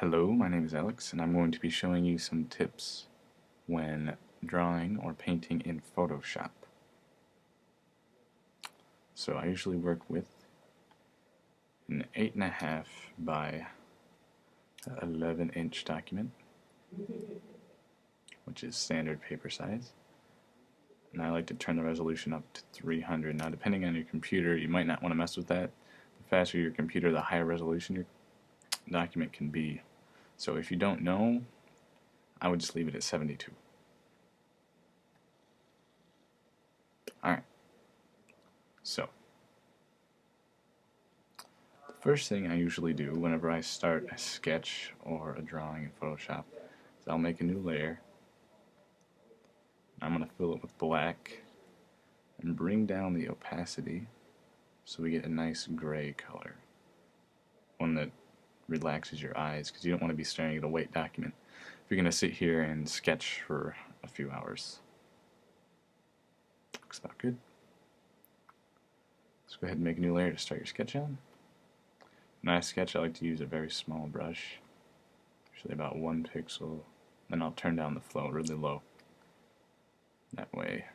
Hello, my name is Alex, and I'm going to be showing you some tips when drawing or painting in Photoshop. So I usually work with an 8.5 by 11-inch document, which is standard paper size. And I like to turn the resolution up to 300. Now, depending on your computer, you might not want to mess with that. The faster your computer, the higher resolution your document can be. So if you don't know, I would just leave it at 72. Alright, so the first thing I usually do whenever I start a sketch or a drawing in Photoshop is I'll make a new layer. I'm going to fill it with black and bring down the opacity so we get a nice gray color, one that relaxes your eyes, because you don't want to be staring at a white document if you're going to sit here and sketch for a few hours. Looks about good. Let's go ahead and make a new layer to start your sketch on. When I sketch, I like to use a very small brush, usually about 1 pixel. Then I'll turn down the flow really low. That way,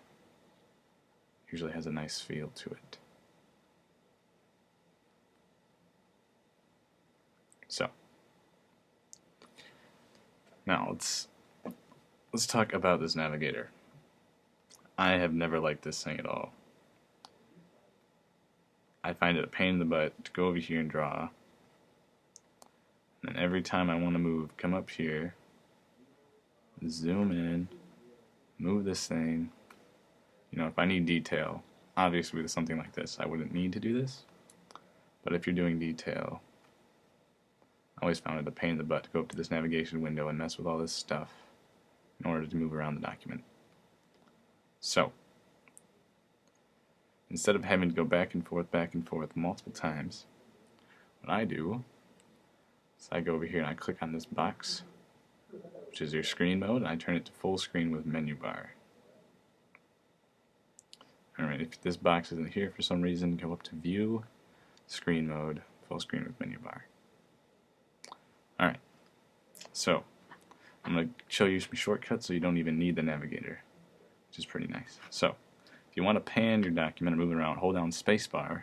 it usually has a nice feel to it. So, now let's talk about this navigator. I have never liked this thing at all. I find it a pain in the butt to go over here and draw. And then every time I want to move, come up here, zoom in, move this thing. You know, if I need detail, obviously with something like this, I wouldn't need to do this. But if you're doing detail, I always found it a pain in the butt to go up to this navigation window and mess with all this stuff in order to move around the document. So, instead of having to go back and forth multiple times, what I do is I go over here and I click on this box, which is your screen mode, and I turn it to full screen with menu bar. Alright, if this box isn't here for some reason, go up to View, Screen Mode, Full Screen with Menu Bar. Alright, so I'm going to show you some shortcuts so you don't even need the navigator, which is pretty nice. So, if you want to pan your document or move it around, hold down spacebar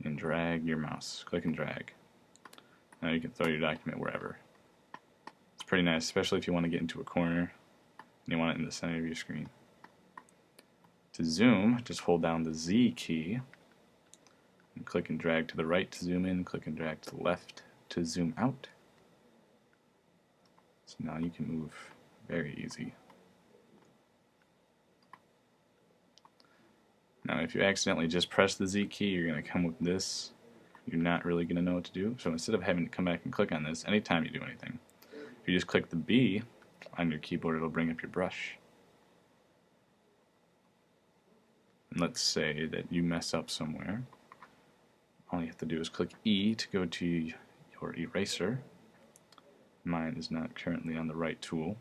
and drag your mouse. Click and drag. Now you can throw your document wherever. It's pretty nice, especially if you want to get into a corner and you want it in the center of your screen. To zoom, just hold down the Z key and click and drag to the right to zoom in, click and drag to the left to zoom out. So now you can move very easy. Now if you accidentally just press the Z key, you're going to come with this. You're not really going to know what to do. So instead of having to come back and click on this anytime you do anything, if you just click the B on your keyboard, it'll bring up your brush. And let's say that you mess up somewhere. All you have to do is click E to go to your eraser. Mine is not currently on the right tool,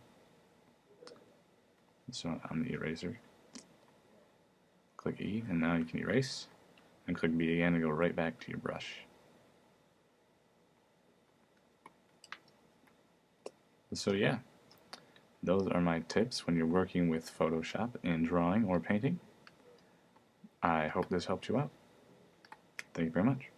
so on the eraser. Click E, and now you can erase. And click B again and go right back to your brush. So yeah, those are my tips when you're working with Photoshop in drawing or painting. I hope this helped you out. Thank you very much.